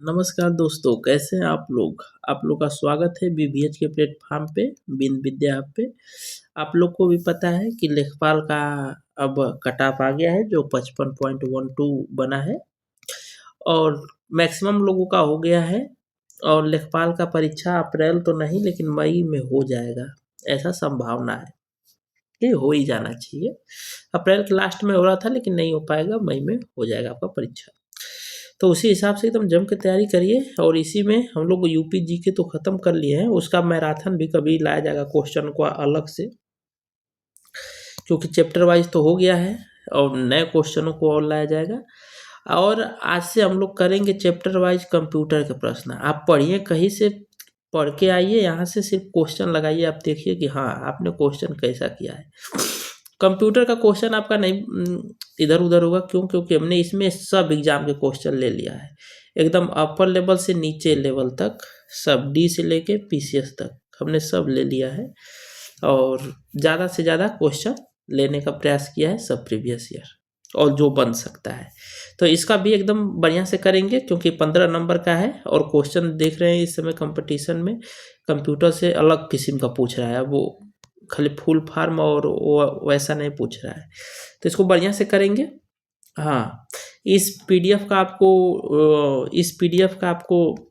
नमस्कार दोस्तों, कैसे हैं आप लोग? आप लोग का स्वागत है बीबीएच के प्लेटफॉर्म पे, बिन विद्या हब पे। आप लोग को भी पता है कि लेखपाल का अब कट ऑफ आ गया है जो 55.12 बना है और मैक्सिमम लोगों का हो गया है। और लेखपाल का परीक्षा अप्रैल तो नहीं लेकिन मई में हो जाएगा, ऐसा संभावना है। ये हो ही जाना चाहिए। अप्रैल के लास्ट में हो रहा था लेकिन नहीं हो पाएगा, मई में हो जाएगा आपका परीक्षा। तो उसी हिसाब से एकदम जम के तैयारी करिए। और इसी में हम लोग यूपी जीके तो ख़त्म कर लिए हैं, उसका मैराथन भी कभी लाया जाएगा क्वेश्चन को अलग से, क्योंकि चैप्टर वाइज तो हो गया है और नए क्वेश्चनों को और लाया जाएगा। और आज से हम लोग करेंगे चैप्टर वाइज कंप्यूटर के प्रश्न। आप पढ़िए, कहीं से पढ़ के आइए, यहाँ से सिर्फ क्वेश्चन लगाइए, आप देखिए कि हाँ आपने क्वेश्चन कैसा किया है। कंप्यूटर का क्वेश्चन आपका नहीं इधर उधर होगा, क्यों? क्योंकि हमने इसमें सब एग्जाम के क्वेश्चन ले लिया है, एकदम अपर लेवल से नीचे लेवल तक, सब डी से लेके पीसीएस तक हमने सब ले लिया है। और ज़्यादा से ज़्यादा क्वेश्चन लेने का प्रयास किया है, सब प्रीवियस ईयर और जो बन सकता है। तो इसका भी एकदम बढ़िया से करेंगे, क्योंकि 15 नंबर का है और क्वेश्चन देख रहे हैं इस समय कंपटीशन में कंप्यूटर से अलग किस्म का पूछ रहा है। वो खाली फुल फार्म और वैसा नहीं पूछ रहा है, तो इसको बढ़िया से करेंगे। हाँ, इस पीडीएफ का आपको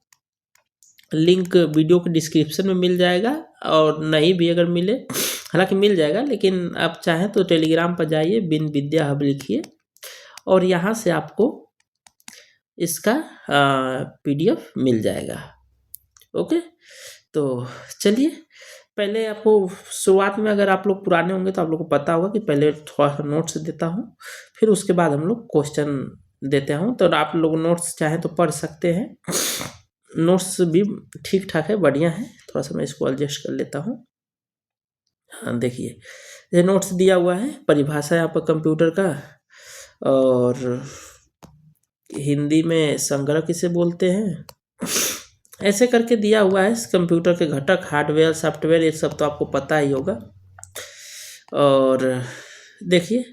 लिंक वीडियो के डिस्क्रिप्शन में मिल जाएगा, और नहीं भी अगर मिले, हालांकि मिल जाएगा, लेकिन आप चाहें तो टेलीग्राम पर जाइए, बिन विद्या हब लिखिए और यहाँ से आपको इसका पीडीएफ मिल जाएगा। ओके, तो चलिए, पहले आपको शुरुआत में, अगर आप लोग पुराने होंगे तो आप लोग को पता होगा कि पहले थोड़ा सा नोट्स देता हूँ, फिर उसके बाद हम लोग क्वेश्चन देते हूँ। तो आप लोग नोट्स चाहें तो पढ़ सकते हैं, नोट्स भी ठीक ठाक है, बढ़िया है। थोड़ा सा मैं इसको एडजस्ट कर लेता हूँ। हाँ देखिए, ये नोट्स दिया हुआ है, परिभाषा है आपका कंप्यूटर का, और हिंदी में संगणक किसे बोलते हैं, ऐसे करके दिया हुआ है। कंप्यूटर के घटक, हार्डवेयर, सॉफ्टवेयर, ये सब तो आपको पता ही होगा। और देखिए,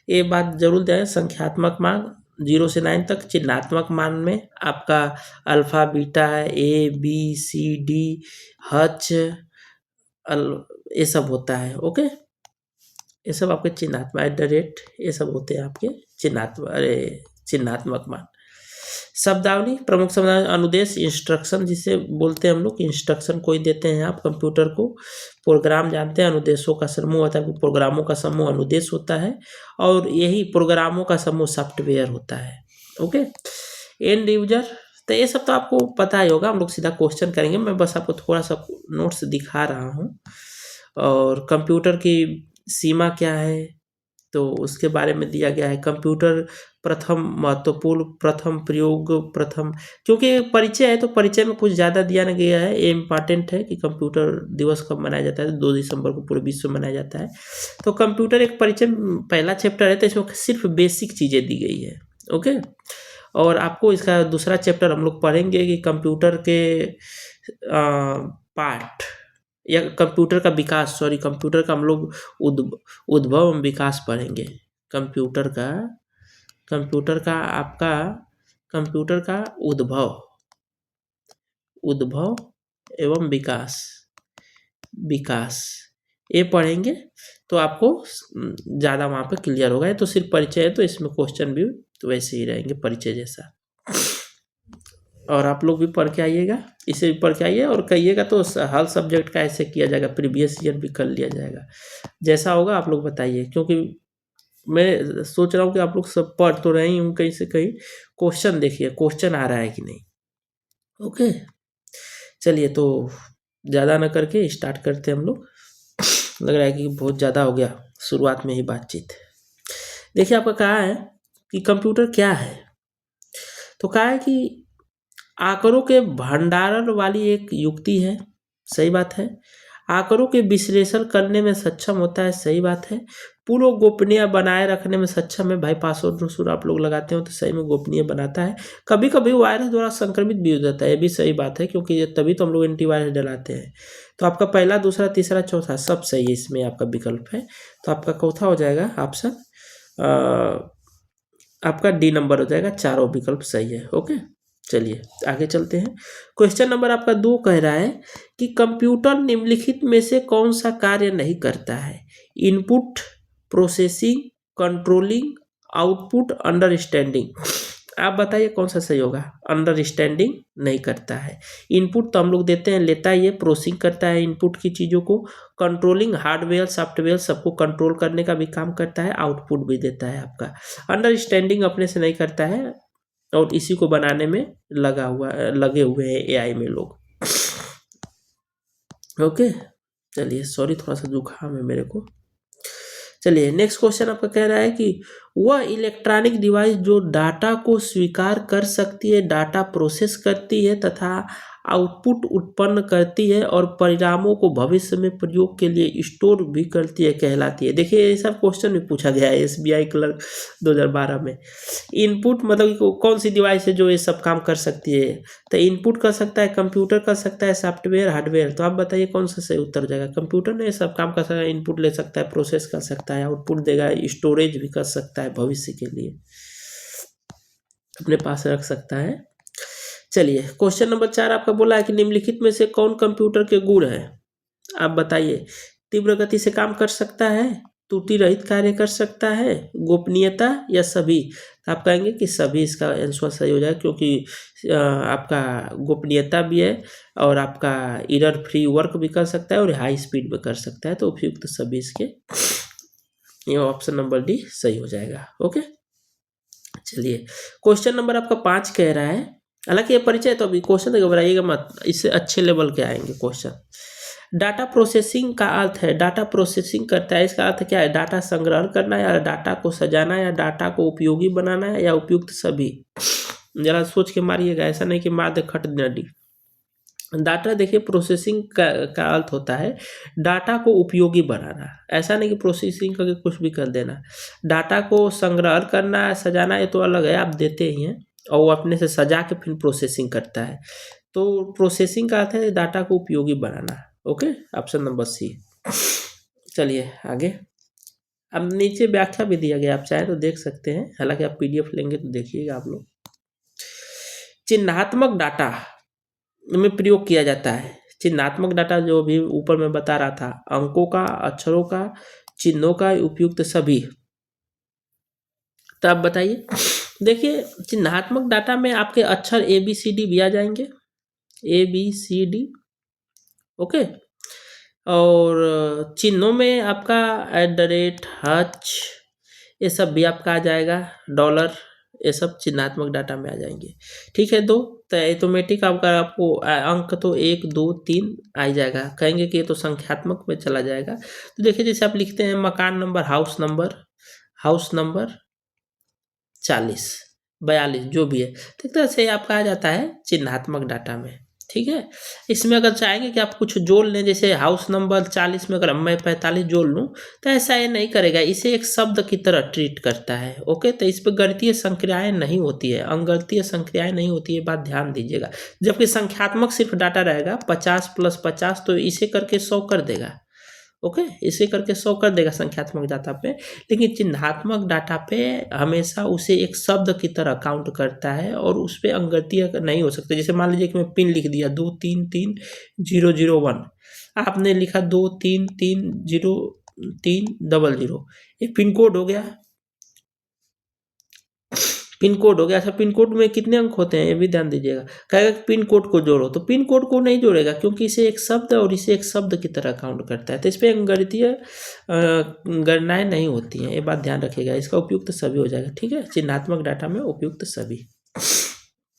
ये बात जरूर दें, संख्यात्मक मान 0 से 9 तक, चिन्हात्मक मान में आपका अल्फा, बीटा, ए, बी, सी, डी, हच, ये सब होता है। ओके, ये सब आपके चिन्हात्मक @ ये सब होते हैं आपके चिन्हात्मक मान। शब्दावली, प्रमुख शब्दावली, अनुदेश, इंस्ट्रक्शन जिसे बोलते हैं हम लोग, इंस्ट्रक्शन कोई देते हैं आप कंप्यूटर को। प्रोग्राम जानते हैं, अनुदेशों का समूह होता है, प्रोग्रामों का समूह अनुदेश होता है, और यही प्रोग्रामों का समूह सॉफ्टवेयर होता है। ओके, एंड यूजर, तो ये सब तो आपको पता ही होगा। हम लोग सीधा क्वेश्चन करेंगे, मैं बस आपको थोड़ा सा नोट्स दिखा रहा हूँ। और कंप्यूटर की सीमा क्या है, तो उसके बारे में दिया गया है। कंप्यूटर प्रथम महत्वपूर्ण, प्रथम प्रयोग, प्रथम, क्योंकि परिचय है तो परिचय में कुछ ज़्यादा दिया नहीं गया है। ये इम्पॉर्टेंट है कि कंप्यूटर दिवस कब मनाया जाता है, 2 दिसंबर को पूरे विश्व में मनाया जाता है। तो कंप्यूटर एक परिचय, पहला चैप्टर है, तो इसमें सिर्फ बेसिक चीज़ें दी गई है। ओके, और आपको इसका दूसरा चैप्टर हम लोग पढ़ेंगे कि कंप्यूटर के पार्ट, या कंप्यूटर का विकास, सॉरी, कंप्यूटर का हम लोग उद्भव एवं विकास पढ़ेंगे। कंप्यूटर का आपका कंप्यूटर का उद्भव एवं विकास ये पढ़ेंगे, तो आपको ज़्यादा वहाँ पे क्लियर होगा। तो सिर्फ परिचय है, तो इसमें क्वेश्चन भी तो वैसे ही रहेंगे, परिचय जैसा। और आप लोग भी पढ़ के आइएगा, इसे भी पढ़ के आइए और कहिएगा, तो हर सब्जेक्ट का ऐसे किया जाएगा, प्रीवियस ईयर भी कर लिया जाएगा। जैसा होगा आप लोग बताइए, क्योंकि मैं सोच रहा हूँ कि आप लोग सब पढ़ तो रहे ही हूँ, कहीं से कहीं क्वेश्चन देखिए, क्वेश्चन आ रहा है कि नहीं। ओके, चलिए, तो ज़्यादा ना करके स्टार्ट करते हैं हम लोग। लग रहा है कि बहुत ज़्यादा हो गया शुरुआत में ही बातचीत। देखिए, आपका कहा है कि कंप्यूटर क्या है, तो कहा है कि आंकड़ों के भंडारण वाली एक युक्ति है, सही बात है। आंकड़ों के विश्लेषण करने में सक्षम होता है, सही बात है। पूर्ण गोपनीय बनाए रखने में सक्षम है, भाई पासवर्ड आप लोग लगाते हो तो सही में गोपनीय बनाता है। कभी कभी वायरस द्वारा संक्रमित भी हो जाता है, ये भी सही बात है, क्योंकि तभी तो हम लोग एंटीवायरस डलाते हैं। तो आपका पहला, दूसरा, तीसरा, चौथा सब सही है, इसमें आपका विकल्प है। तो आपका चौथा हो जाएगा ऑप्शन, आपका डी नंबर हो जाएगा, चारों विकल्प सही है। ओके, चलिए आगे चलते हैं। क्वेश्चन नंबर आपका 2 कह रहा है कि कंप्यूटर निम्नलिखित में से कौन सा कार्य नहीं करता है? Input, processing, controlling, output, understanding. आप बताइए कौन सा सही होगा? अंडरस्टैंडिंग नहीं करता है। इनपुट तो हम लोग देते हैं, लेता है ये, प्रोसेसिंग करता है इनपुट की चीज़ों को, कंट्रोलिंग हार्डवेयर सॉफ्टवेयर सबको कंट्रोल करने का भी काम करता है, आउटपुट भी देता है आपका। अंडरस्टैंडिंग अपने से नहीं करता है और इसी को बनाने में लगे हुए हैं एआई में लोग। ओके, चलिए सॉरी थोड़ा सा जुकाम है मेरे को। चलिए नेक्स्ट क्वेश्चन आपका कह रहा है कि वह इलेक्ट्रॉनिक डिवाइस जो डाटा को स्वीकार कर सकती है, डाटा प्रोसेस करती है तथा आउटपुट उत्पन्न करती है और परिणामों को भविष्य में प्रयोग के लिए स्टोर भी करती है, कहलाती है। देखिए ये सब क्वेश्चन भी पूछा गया है एसबीआई क्लर्क 2012 में। इनपुट मतलब कि कौन सी डिवाइस है जो ये सब काम कर सकती है? तो इनपुट कर सकता है कंप्यूटर, कर सकता है सॉफ्टवेयर, हार्डवेयर। तो आप बताइए कौन सा सही उत्तर हो जाएगा? कंप्यूटर ने सब काम कर सकता है, इनपुट ले सकता है, प्रोसेस कर सकता है, आउटपुट देगा, स्टोरेज भी कर सकता है भविष्य के लिए, अपने पास रख सकता है। चलिए क्वेश्चन नंबर 4 आपका बोला है कि निम्नलिखित में से कौन कंप्यूटर के गुण है? आप बताइए। तीव्र गति से काम कर सकता है, त्रुटि रहित कार्य कर सकता है, गोपनीयता, या सभी? तो आप कहेंगे कि सभी इसका आंसर सही हो जाएगा, क्योंकि आपका गोपनीयता भी है और आपका एरर फ्री वर्क भी कर सकता है और हाई स्पीड में कर सकता है। तो उपयुक्त सभी इसके, ये ऑप्शन नंबर डी सही हो जाएगा। ओके, चलिए क्वेश्चन नंबर आपका 5 कह रहा है, हालांकि ये परिचय तो अभी क्वेश्चन घबराइएगा मत, इससे अच्छे लेवल के आएंगे क्वेश्चन। डाटा प्रोसेसिंग का अर्थ है, डाटा प्रोसेसिंग करता है, इसका अर्थ क्या है? डाटा संग्रहण करना, या डाटा को सजाना, या डाटा को उपयोगी बनाना है, या उपयुक्त सभी? जरा सोच के मारिएगा, ऐसा नहीं कि मार दे खट नडी। डाटा देखिए प्रोसेसिंग का अर्थ होता है डाटा को उपयोगी बनाना, ऐसा नहीं कि प्रोसेसिंग करके कुछ भी कर देना। डाटा को संग्रहण करना, सजाना, ये तो अलग है, आप देते ही हैं और वो अपने से सजा के फिर प्रोसेसिंग करता है। तो प्रोसेसिंग का अर्थ है डाटा को उपयोगी बनाना। Okay, option number C. चलिए आगे, अब नीचे व्याख्या भी दिया गया, आप चाहे तो देख सकते हैं, हालांकि आप पीडीएफ लेंगे तो देखिएगा आप लोग। चिन्हात्मक डाटा में प्रयोग किया जाता है। चिन्हात्मक डाटा जो भी ऊपर मैं बता रहा था, अंकों का, अक्षरों का, चिन्हों का, उपयुक्त सभी। तो आप बताइए। देखिए चिन्हात्मक डाटा में आपके अक्षर ABCD भी आ जाएंगे, ABCD। ओके, और चिन्हों में आपका @ ये सब भी आपका आ जाएगा, $, ये सब चिन्हात्मक डाटा में आ जाएंगे। ठीक है, तो ऑटोमेटिक आपको अंक तो 1 2 3 आ ही जाएगा। कहेंगे कि ये तो संख्यात्मक में चला जाएगा। तो देखिए जैसे आप लिखते हैं मकान नंबर, हाउस नंबर 40 42 जो भी है, तो एक तरह से आपका आ जाता है चिन्हात्मक डाटा में। ठीक है, इसमें अगर चाहेंगे कि आप कुछ जोड़ लें, जैसे हाउस नंबर 40 में अगर मैं 45 जोड़ लूँ, तो ऐसा ये नहीं करेगा, इसे एक शब्द की तरह ट्रीट करता है। ओके, तो इस पर गणितीय संक्रियाएं नहीं होती है, अंगणितीय संक्रियाएं नहीं होती है, बात ध्यान दीजिएगा। जबकि संख्यात्मक सिर्फ डाटा रहेगा 50 + 50, तो इसे करके 100 कर देगा। ओके, इसे करके 100 कर देगा संख्यात्मक डाटा पे, लेकिन चिन्हात्मक डाटा पे हमेशा उसे एक शब्द की तरह काउंट करता है और उस पर अंगणितीय नहीं हो सकते। जैसे मान लीजिए कि मैं पिन लिख दिया 233001, आपने लिखा 23303000, ये पिन कोड हो गया, पिन कोड हो गया। अच्छा, पिन कोड में कितने अंक होते हैं ये भी ध्यान दीजिएगा। कहेगा कि पिन कोड को जोड़ो, तो पिन कोड को नहीं जोड़ेगा, क्योंकि इसे एक शब्द और इसे एक शब्द की तरह काउंट करता है। तो इस पर गणितीय गणनाएं नहीं होती हैं, ये बात ध्यान रखिएगा। इसका उपयुक्त सभी हो जाएगा। ठीक है, चिन्हात्मक डाटा में उपयुक्त सभी।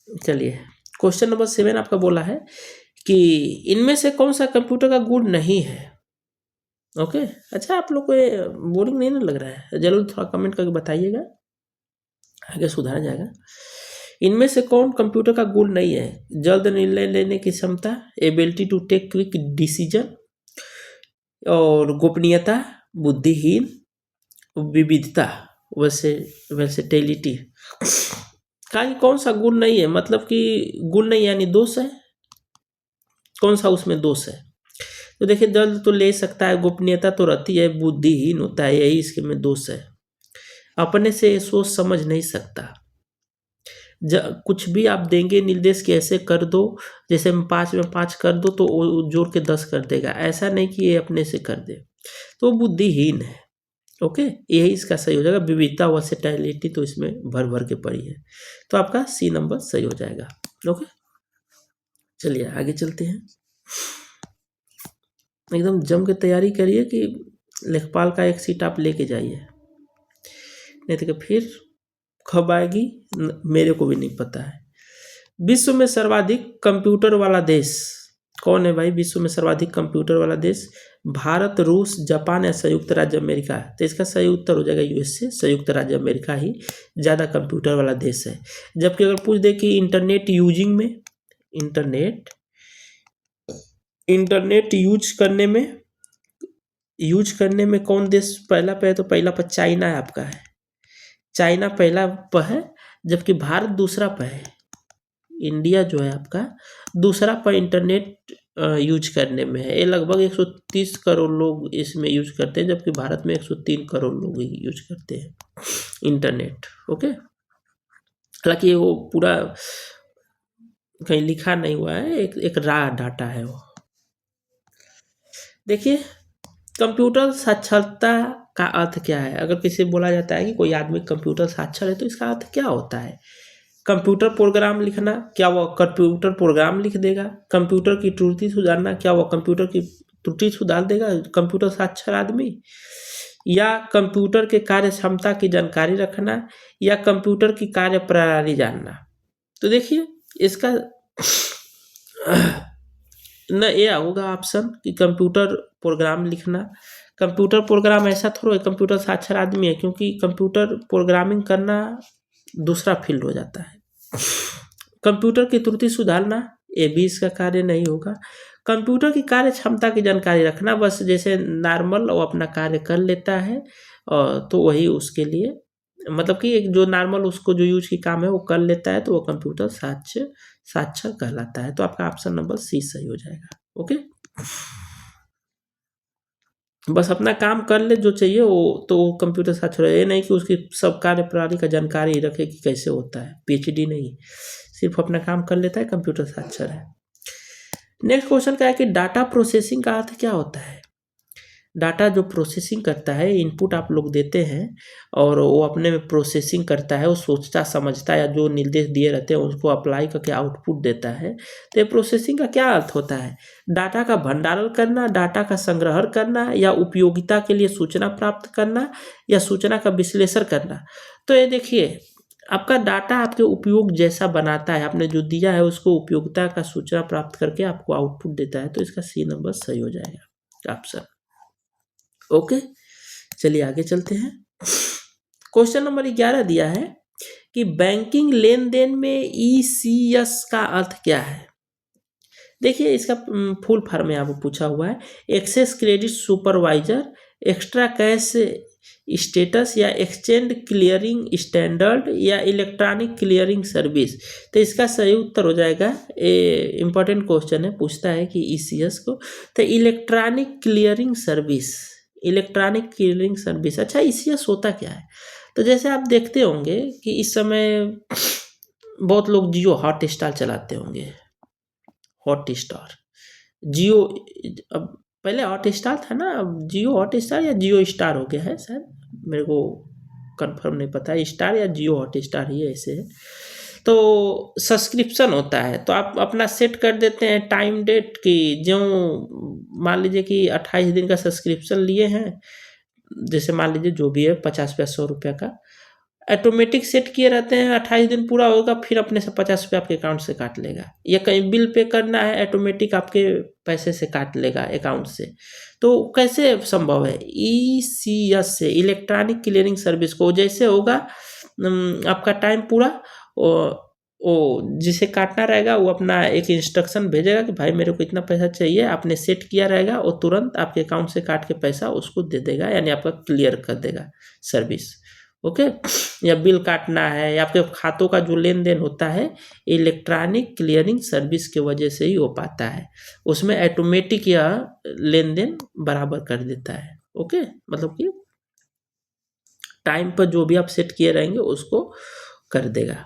चलिए क्वेश्चन नंबर 7 आपका बोला है कि इनमें से कौन सा कंप्यूटर का गुण नहीं है? ओके, अच्छा आप लोग को बोरिंग नहीं ना लग रहा है? जरूर थोड़ा कमेंट करके बताइएगा, आगे सुधारा जाएगा। इनमें से कौन कंप्यूटर का गुण नहीं है? जल्द निर्णय लेने की क्षमता, ability to take quick decision, और गोपनीयता, बुद्धिहीन, विविधता, वर्सेटिलिटी। कौन सा गुण नहीं है? मतलब कि गुण नहीं यानी दोष है, कौन सा उसमें दोष है? तो देखिए जल्द तो ले सकता है, गोपनीयता तो रहती है, बुद्धिहीन होता है, यही इसके में दोष है। अपने से सोच समझ नहीं सकता, कुछ भी आप देंगे निर्देश कि ऐसे कर दो, जैसे 5 में 5 कर दो तो वो जोड़ के 10 कर देगा, ऐसा नहीं कि ये अपने से कर दे, तो बुद्धिहीन है। ओके, यही इसका सही हो जाएगा। विविधता वर्सेटाइलिटी तो इसमें भर भर के पड़ी है, तो आपका सी नंबर सही हो जाएगा। ओके, चलिए आगे चलते हैं। एकदम जम के तैयारी करिए कि लेखपाल का एक सीट आप लेके जाइए, नहीं तो फिर कब आएगी मेरे को भी नहीं पता है। विश्व में सर्वाधिक कंप्यूटर वाला देश कौन है भाई? विश्व में सर्वाधिक कंप्यूटर वाला देश भारत, रूस, जापान या संयुक्त राज्य अमेरिका है। तो इसका सही उत्तर हो जाएगा यूएसए, संयुक्त राज्य अमेरिका ही ज़्यादा कंप्यूटर वाला देश है। जबकि अगर पूछ दे कि इंटरनेट यूजिंग में, इंटरनेट यूज करने में कौन देश पहला पे है? तो पहला पर चाइना है आपका है, चाइना पहला पर है, जबकि भारत दूसरा पर है। इंडिया जो है आपका दूसरा पर इंटरनेट यूज करने में है। ये लगभग 130 करोड़ लोग इसमें यूज करते हैं, जबकि भारत में 103 करोड़ लोग ही यूज करते हैं इंटरनेट। ओके, हालांकि वो पूरा कहीं लिखा नहीं हुआ है, एक रॉ डाटा है वो। देखिए, कंप्यूटर साक्षरता का अर्थ क्या है? अगर किसी बोला जाता है कि कोई आदमी कंप्यूटर साक्षर है, तो इसका अर्थ क्या होता है? कंप्यूटर प्रोग्राम लिखना, क्या वह कंप्यूटर प्रोग्राम लिख देगा? कंप्यूटर की त्रुटि सुधारना, क्या वह कंप्यूटर की त्रुटि सुधार देगा कंप्यूटर साक्षर आदमी? या कंप्यूटर के कार्य क्षमता की जानकारी रखना, या कंप्यूटर की कार्य प्रणाली जानना? तो देखिए इसका न ये होगा ऑप्शन कि कंप्यूटर प्रोग्राम लिखना। कंप्यूटर प्रोग्राम ऐसा थोड़ा कंप्यूटर साक्षर आदमी है, क्योंकि कंप्यूटर प्रोग्रामिंग करना दूसरा फील्ड हो जाता है। कंप्यूटर की त्रुटि सुधारना, ये भी इसका कार्य नहीं होगा। कंप्यूटर की कार्य क्षमता की जानकारी रखना, बस जैसे नॉर्मल वो अपना कार्य कर लेता है, तो वही उसके लिए, मतलब कि एक जो नॉर्मल उसको जो यूज की काम है वो कर लेता है, तो वो कंप्यूटर साक्षर कहलाता है। तो आपका ऑप्शन नंबर सी सही हो जाएगा। ओके, बस अपना काम कर ले जो चाहिए वो, तो वो कंप्यूटर साक्षर है। ये नहीं कि उसकी सब कार्य प्रणाली का जानकारी रखे कि कैसे होता है, पीएचडी नहीं, सिर्फ अपना काम कर लेता है, कंप्यूटर साक्षर है। नेक्स्ट क्वेश्चन क्या है कि डाटा प्रोसेसिंग का अर्थ क्या होता है? डाटा जो प्रोसेसिंग करता है, इनपुट आप लोग देते हैं और वो अपने में प्रोसेसिंग करता है, वो सोचता समझता है, या जो निर्देश दिए रहते हैं उसको अप्लाई करके आउटपुट देता है। तो ये प्रोसेसिंग का क्या अर्थ होता है? डाटा का भंडारण करना, डाटा का संग्रहण करना, या उपयोगिता के लिए सूचना प्राप्त करना, या सूचना का विश्लेषण करना। तो ये देखिए, आपका डाटा आपके उपयोग जैसा बनाता है, आपने जो दिया है उसको उपयोगिता का सूचना प्राप्त करके आपको आउटपुट देता है। तो इसका सी नंबर सही हो जाएगा ऑप्शन। ओके, चलिए आगे चलते हैं। क्वेश्चन नंबर 11 दिया है कि बैंकिंग लेन देन में ईसीएस का अर्थ क्या है? देखिए इसका फुल फॉर्म यहाँ पर पूछा हुआ है, access credit supervisor, extra cash status, या एक्सचेंज क्लियरिंग स्टैंडर्ड, या इलेक्ट्रॉनिक क्लियरिंग सर्विस। तो इसका सही उत्तर हो जाएगा, इंपॉर्टेंट क्वेश्चन है, पूछता है कि ईसीएस को, तो electronic clearing service, electronic clearing service. अच्छा, ईसीएस होता क्या है? तो जैसे आप देखते होंगे कि इस समय बहुत लोग जियो हॉटस्टार चलाते होंगे, हॉटस्टार जियो, अब पहले हॉटस्टार था ना, अब जियो हॉटस्टार या जियो स्टार हो गया है शायद, मेरे को कंफर्म नहीं पता है, स्टार या जियो हॉटस्टार ही ऐसे है। तो सब्सक्रिप्शन होता है, तो आप अपना सेट कर देते हैं टाइम डेट की, जो मान लीजिए कि 28 दिन का सब्सक्रिप्शन लिए हैं, जैसे मान लीजिए जो भी है 50 रुपया 100 रुपया का, ऑटोमेटिक सेट किए रहते हैं, 28 दिन पूरा होगा फिर अपने से 50 रुपये आपके अकाउंट से काट लेगा, या कहीं बिल पे करना है ऑटोमेटिक आपके पैसे से काट लेगा अकाउंट से। तो कैसे संभव है? ईसीएस से, इलेक्ट्रॉनिक क्लियरिंग सर्विस को, जैसे होगा आपका टाइम पूरा, वो जिसे काटना रहेगा वो अपना एक इंस्ट्रक्शन भेजेगा कि भाई मेरे को इतना पैसा चाहिए, आपने सेट किया रहेगा, वो तुरंत आपके अकाउंट से काट के पैसा उसको दे देगा, यानी आपका क्लियर कर देगा सर्विस। ओके, या बिल काटना है, या आपके खातों का जो लेन देन होता है, इलेक्ट्रॉनिक क्लियरिंग सर्विस की वजह से ही हो पाता है, उसमें ऑटोमेटिक यह लेन देन बराबर कर देता है। ओके, मतलब कि टाइम पर जो भी आप सेट किए रहेंगे उसको कर देगा।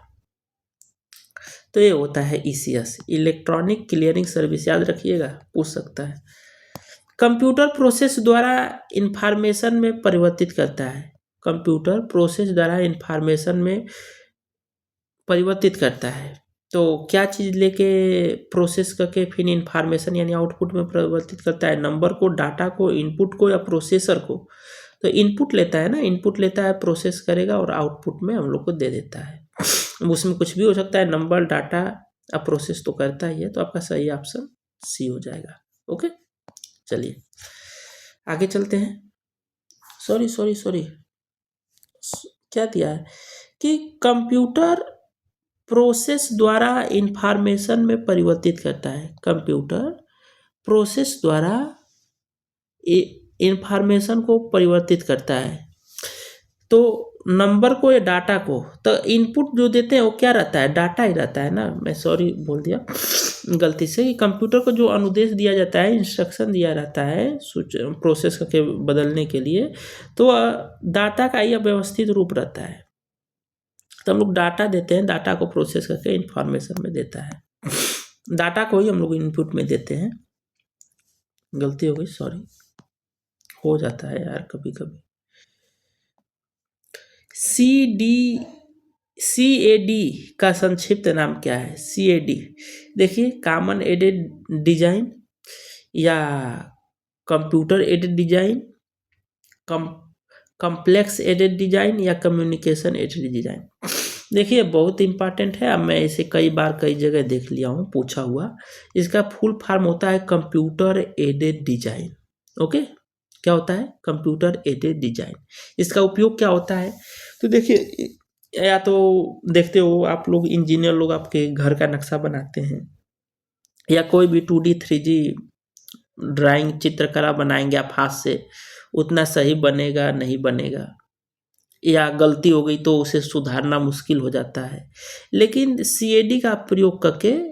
तो ये होता है ईसीएस, इलेक्ट्रॉनिक क्लियरिंग सर्विस, याद रखिएगा, पूछ सकता है। कंप्यूटर प्रोसेस द्वारा इंफॉर्मेशन में परिवर्तित करता है, कंप्यूटर प्रोसेस द्वारा इंफॉर्मेशन में परिवर्तित करता है। तो क्या चीज़ लेके प्रोसेस करके फिर इंफॉर्मेशन यानी आउटपुट में परिवर्तित करता है, नंबर को, डाटा को, इनपुट को या प्रोसेसर को। तो इनपुट लेता है ना, इनपुट लेता है, प्रोसेस करेगा और आउटपुट में हम लोग को दे देता है। उसमें कुछ भी हो सकता है, नंबर, डाटा, अब प्रोसेस तो करता ही है। तो आपका सही ऑप्शन सी हो जाएगा। ओके, चलिए आगे चलते हैं। सॉरी क्या दिया है कि कंप्यूटर प्रोसेस द्वारा इंफॉर्मेशन में परिवर्तित करता है, कंप्यूटर प्रोसेस द्वारा इंफॉर्मेशन को परिवर्तित करता है। तो नंबर को या डाटा को, तो इनपुट जो देते हैं वो क्या रहता है, डाटा ही रहता है ना। मैं सॉरी बोल दिया गलती से कि कंप्यूटर को जो अनुदेश दिया जाता है, इंस्ट्रक्शन दिया रहता है प्रोसेस के बदलने के लिए, तो डाटा का ही व्यवस्थित रूप रहता है। तो हम लोग डाटा देते हैं, डाटा को प्रोसेस करके इंफॉर्मेशन में देता है, डाटा को ही हम लोग इनपुट में देते हैं। गलती हो गई, सॉरी, हो जाता है यार कभी कभी। CAD का संक्षिप्त नाम क्या है? CAD देखिए, कॉमन एडेड डिजाइन या computer aided design, complex aided design या कम्युनिकेशन एडेड डिजाइन। देखिए बहुत इंपॉर्टेंट है, अब मैं इसे कई बार कई जगह देख लिया हूँ पूछा हुआ। इसका फुल फॉर्म होता है कंप्यूटर एडेड डिजाइन। ओके, क्या होता है? Computer aided design. इसका उपयोग क्या होता है? तो देखिए, या तो देखते हो आप लोग, इंजीनियर लोग आपके घर का नक्शा बनाते हैं या कोई भी 2D 3D ड्राइंग, चित्रकला बनाएंगे आप हाथ से, उतना सही बनेगा नहीं बनेगा, या गलती हो गई तो उसे सुधारना मुश्किल हो जाता है। लेकिन CAD का प्रयोग करके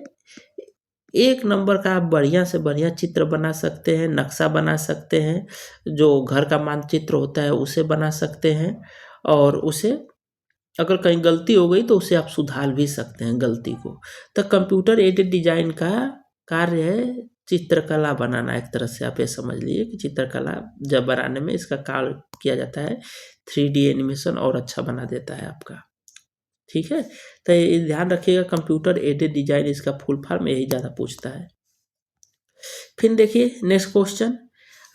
एक नंबर का आप बढ़िया से बढ़िया चित्र बना सकते हैं, नक्शा बना सकते हैं, जो घर का मानचित्र होता है उसे बना सकते हैं, और उसे अगर कहीं गलती हो गई तो उसे आप सुधार भी सकते हैं गलती को। तो कंप्यूटर एडेड डिजाइन का कार्य है चित्रकला बनाना। एक तरह से आप ये समझ लीजिए कि चित्रकला जब बनाने में इसका कार्य किया जाता है, 3D एनिमेशन और अच्छा बना देता है आपका। ठीक है, तो ये ध्यान रखिएगा, कंप्यूटर एडेड डिजाइन इसका फुल फॉर्म यही ज़्यादा पूछता है। फिर देखिए नेक्स्ट क्वेश्चन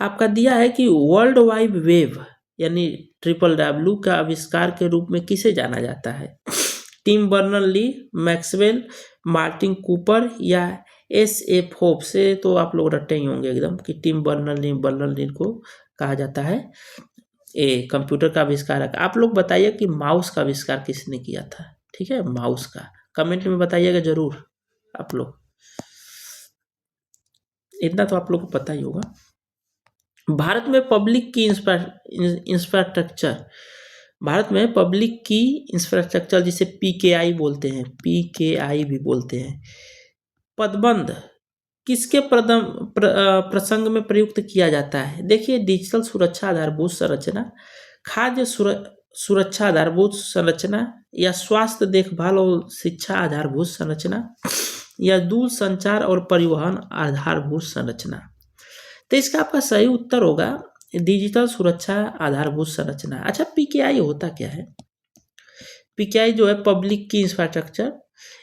आपका दिया है कि वर्ल्ड वाइड वेब यानी WWW का आविष्कार के रूप में किसे जाना जाता है? Tim Berners-Lee, Maxwell, Martin Cooper या SF होप्स। से तो आप लोग रटे ही होंगे एकदम कि टिम बर्नर्स-ली को कहा जाता है कंप्यूटर का आविष्कारक। आप लोग बताइए कि माउस का आविष्कार किसने किया था? ठीक है, माउस का कमेंट में बताइएगा जरूर आप लोग, इतना तो आप लोग को पता ही होगा। भारत में पब्लिक की इंफ्रास्ट्रक्चर, भारत में पब्लिक की इंफ्रास्ट्रक्चर जिसे PKI बोलते हैं, PKI भी बोलते हैं, पदबंध किसके प्रसंग में प्रयुक्त किया जाता है? देखिए, डिजिटल सुरक्षा आधारभूत संरचना, खाद्य सुरक्षा आधारभूत संरचना, या स्वास्थ्य देखभाल और शिक्षा आधारभूत संरचना, या दूर संचार और परिवहन आधारभूत संरचना। तो इसका आपका सही उत्तर होगा डिजिटल सुरक्षा आधारभूत संरचना। अच्छा, PKI होता क्या है? PKI जो है पब्लिक की इंफ्रास्ट्रक्चर।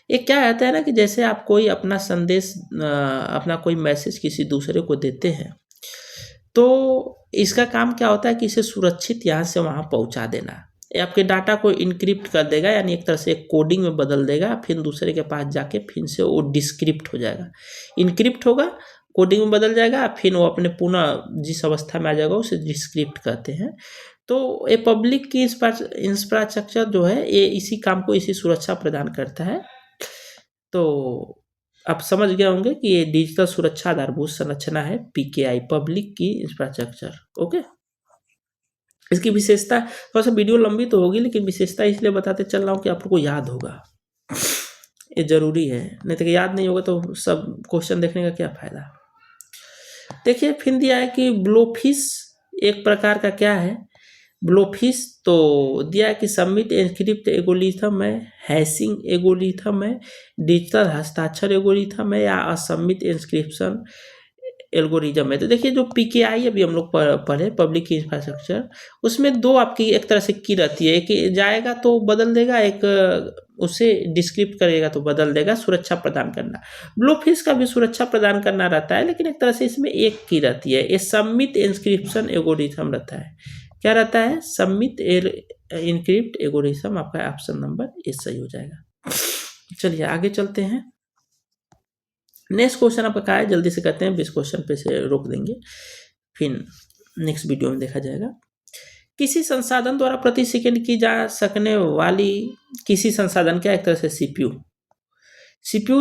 ये क्या रहता है ना कि जैसे आप कोई अपना संदेश, अपना कोई मैसेज किसी दूसरे को देते हैं, तो इसका काम क्या होता है कि इसे सुरक्षित यहाँ से वहाँ पहुँचा देना। ये आपके डाटा को इनक्रिप्ट कर देगा, यानी एक तरह से कोडिंग में बदल देगा, फिर दूसरे के पास जाके फिर से वो डिस्क्रिप्ट हो जाएगा। इनक्रिप्ट होगा, कोडिंग में बदल जाएगा, फिर वो अपने पुनः जिस अवस्था में आ जाएगा उसे डिस्क्रिप्ट कहते हैं। तो ये पब्लिक की इंफ्रास्ट्रक्चर जो है ये इसी काम को, इसी सुरक्षा प्रदान करता है। तो आप समझ गए होंगे कि ये डिजिटल सुरक्षा आधारभूत संरचना है PKI, पब्लिक की इंफ्रास्ट्रक्चर। ओके, इसकी विशेषता, थोड़ा सा वीडियो लंबी तो होगी लेकिन विशेषता इसलिए बताते चल रहा हूँ कि आप लोग को याद होगा, ये जरूरी है, नहीं तो याद नहीं होगा तो सब क्वेश्चन देखने का क्या फायदा। देखिए फिर दिया है कि ब्लोफिश एक प्रकार का क्या है? ब्लोफिश तो दिया है कि सबमिट एन्क्रिप्ट एल्गोरिथम है, हैशिंग एल्गोरिथम है, डिजिटल हस्ताक्षर एल्गोरिथम है, या असबमिट इंस्क्रिप्शन एल्गोरिथम है। तो देखिए जो पीकेआई अभी हम लोग पढ़े पब्लिक इंफ्रास्ट्रक्चर, उसमें दो आपकी एक तरह से की रहती है, एक जाएगा तो बदल देगा, एक उसे डिस्क्रिप्ट करेगा तो बदल देगा, सुरक्षा प्रदान करना। ब्लोफिश का भी सुरक्षा प्रदान करना रहता है, लेकिन एक तरह से इसमें एक की रहती है, ये सबमिट इंस्क्रिप्शन एल्गोरिथम रहता है। क्या रहता है? Submit encrypt algorithm. आपका ऑप्शन नंबर ए सही हो जाएगा। चलिए आगे चलते हैं। नेक्स्ट क्वेश्चन आपका क्या है, जल्दी से करते हैं, 20 क्वेश्चन पे से रोक देंगे, फिर नेक्स्ट वीडियो में देखा जाएगा। किसी संसाधन द्वारा प्रति सेकंड की जा सकने वाली, किसी संसाधन क्या एक तरह से सीपीयू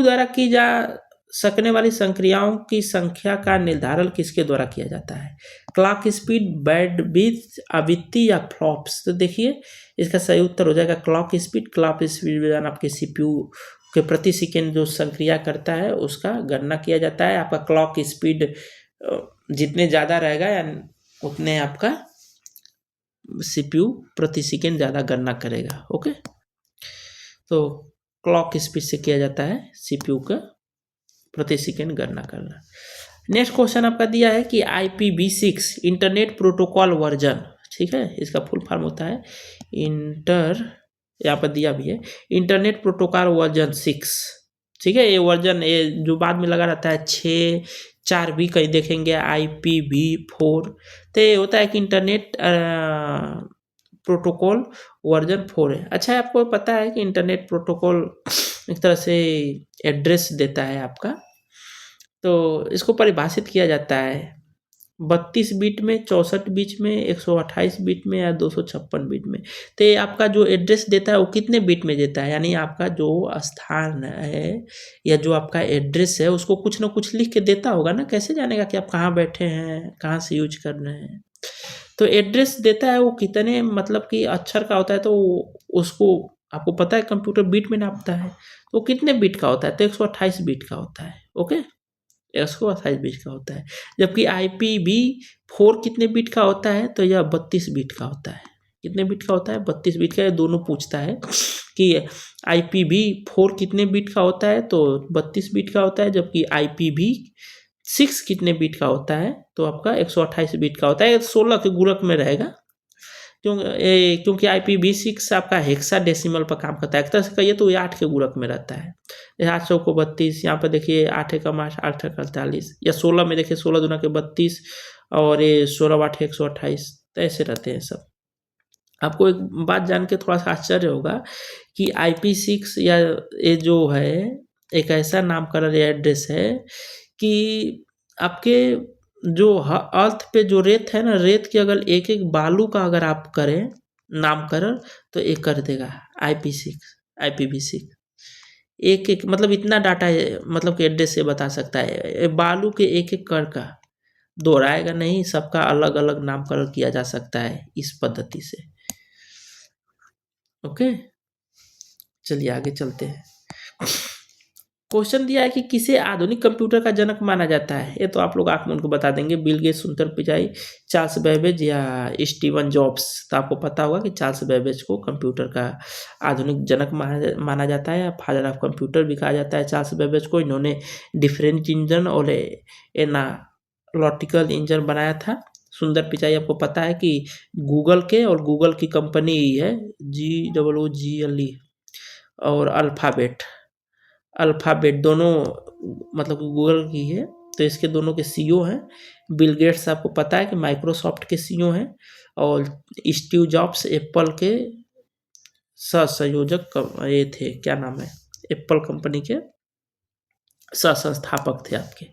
द्वारा की जा सकने वाली संक्रियाओं की संख्या का निर्धारण किसके द्वारा किया जाता है? क्लॉक स्पीड, बैंडविड्थ, आवृत्ति या फ्लॉप्स? तो देखिए इसका सही उत्तर हो जाएगा क्लॉक स्पीड। क्लॉक स्पीड आपके सीपीयू के प्रति सेकंड जो संक्रिया करता है उसका गणना किया जाता है। आपका क्लॉक स्पीड जितने ज़्यादा रहेगा या उतने आपका सीपीयू प्रति सेकंड ज़्यादा गणना करेगा। ओके, तो क्लॉक स्पीड से किया जाता है सीपीयू का प्रति सेकंड गणना करना। नेक्स्ट क्वेश्चन आपका दिया है कि IPv6 इंटरनेट प्रोटोकॉल वर्जन, ठीक है, इसका फुल फॉर्म होता है यहाँ पर दिया भी है इंटरनेट प्रोटोकॉल वर्जन 6, ठीक है। ये वर्जन ये जो बाद में लगा रहता है 6.4 भी कहीं देखेंगे IPv4, तो ये होता है कि इंटरनेट प्रोटोकॉल वर्जन 4 है। अच्छा, आपको पता है कि इंटरनेट प्रोटोकॉल एक तरह से एड्रेस देता है आपका, तो इसको परिभाषित किया जाता है 32 बिट में, 64 बिट में, 128 बिट में या 256 बिट में। तो ये आपका जो एड्रेस देता है वो कितने बिट में देता है, यानी आपका जो स्थान है या जो आपका एड्रेस है उसको कुछ ना कुछ लिख के देता होगा ना, कैसे जानेगा कि आप कहाँ बैठे हैं, कहाँ से यूज कर रहे हैं। तो एड्रेस देता है वो कितने मतलब कि अक्षर का होता है, तो उसको आपको पता है कंप्यूटर बिट में नापता है, तो कितने बिट का होता है, तो 128 बिट का होता है। ओके, 128 बिट का होता है। जबकि IPv4 कितने बिट का होता है, तो यह 32 बिट का होता है। कितने बिट का होता है? 32 बिट का। ये दोनों पूछता है कि IPv4 कितने बिट का होता है, तो 32 बिट का होता है, जबकि IPv6 कितने बिट का होता है, तो आपका 128 बिट का होता है। 16 के गुणक में रहेगा, क्योंकि IPv6 आपका हेक्साडेसिमल पर काम करता है। एक तरह से कहिए तो ये 8 के गुणक में रहता है। 800 को 32, यहाँ पर देखिए 8 का 8 का 48, या 16 में देखिए 16 दूना के 32 और ये 16 8 128, तो ऐसे रहते हैं सब। आपको एक बात जान के थोड़ा सा आश्चर्य होगा कि IP6 या ये जो है एक ऐसा नामकरण या एड्रेस है कि आपके जो अर्थ पे जो रेत है ना, रेत की अगर एक एक बालू का अगर आप करें नामकरण तो एक कर देगा IPv6 एक एक, मतलब इतना डाटा है, मतलब कि एड्रेस से बता सकता है। बालू के एक एक कण का दोहराएगा नहीं, सबका अलग अलग नामकरण किया जा सकता है इस पद्धति से। ओके, चलिए आगे चलते हैं। क्वेश्चन दिया है कि किसे आधुनिक कंप्यूटर का जनक माना जाता है। ये तो आप लोग आंख मूंद को बता देंगे, बिल गेट्स, सुंदर पिचाई, चार्ल्स बेबेज या स्टीवन जॉब्स। तो आपको पता होगा कि चार्ल्स बेबेज को कंप्यूटर का आधुनिक जनक माना जाता है, या फादर ऑफ कंप्यूटर भी कहा जाता है चार्ल्स बेबेज को। इन्होंने डिफरेंट इंजन और एनालिटिकल इंजन बनाया था। सुंदर पिचाई आपको पता है कि गूगल के, और गूगल की कंपनी है GOOGLE और अल्फ़ाबेट दोनों मतलब गूगल की है, तो इसके दोनों के CEO हैं। बिल गेट्स आपको पता है कि माइक्रोसॉफ्ट के CEO हैं, और स्टीव जॉब्स एप्पल के सहसंयोजक ये थे, क्या नाम है, एप्पल कंपनी के सह संस्थापक थे आपके।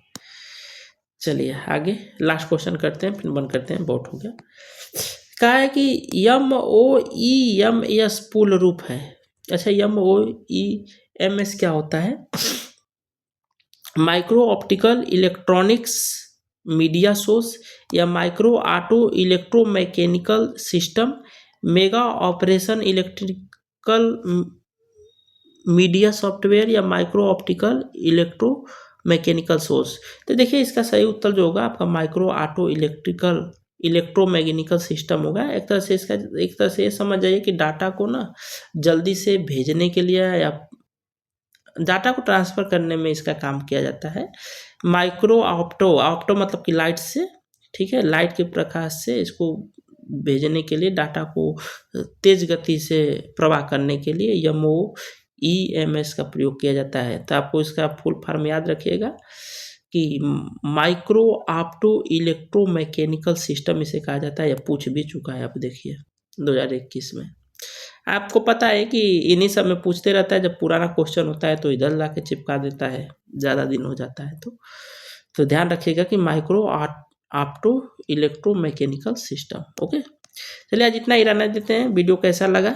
चलिए आगे लास्ट क्वेश्चन करते हैं, फिर बंद करते हैं, बहुत हो गया। कहा है कि MOEMS पूर्ण रूप है। अच्छा, MOEMS क्या होता है? Micro optical electronics media source, या micro auto electromechanical system, mega operation electrical media software, या micro optical electro mechanical source. तो देखिए इसका सही उत्तर जो होगा आपका micro auto electrical electromechanical system होगा। एक तरह से ये समझ जाइए कि डाटा को ना जल्दी से भेजने के लिए या डाटा को ट्रांसफ़र करने में इसका काम किया जाता है। माइक्रो ऑप्टो, ऑप्टो मतलब कि लाइट से, ठीक है, लाइट के प्रकाश से इसको भेजने के लिए, डाटा को तेज़ गति से प्रवाह करने के लिए एमओईएमएस का प्रयोग किया जाता है। तो आपको इसका फुल फॉर्म याद रखिएगा कि माइक्रो ऑप्टो इलेक्ट्रोमैकेनिकल सिस्टम इसे कहा जाता है। यह पूछ भी चुका है, आप देखिए 2021 में। आपको पता है कि इन्हीं सब में पूछते रहता है, जब पुराना क्वेश्चन होता है तो इधर ला के चिपका देता है, ज़्यादा दिन हो जाता है तो ध्यान रखिएगा कि micro opto electromechanical system. Okay, चलिए आज इतना ही रहने देते हैं। वीडियो कैसा लगा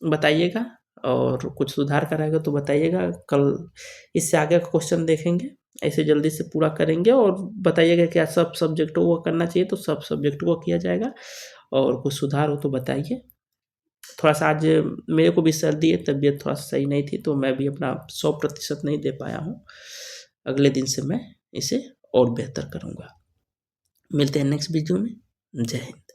बताइएगा, और कुछ सुधार कराएगा तो बताइएगा। कल इससे आगे का क्वेश्चन देखेंगे, ऐसे जल्दी से पूरा करेंगे। और बताइएगा क्या सब सब्जेक्टों को करना चाहिए तो सब सब्जेक्टों को किया जाएगा, और कुछ सुधार हो तो बताइए। थोड़ा सा आज मेरे को भी सर्दी है, तबीयत थोड़ा सा सही नहीं थी, तो मैं भी अपना 100% नहीं दे पाया हूँ। अगले दिन से मैं इसे और बेहतर करूँगा। मिलते हैं नेक्स्ट वीडियो में। जय हिंद।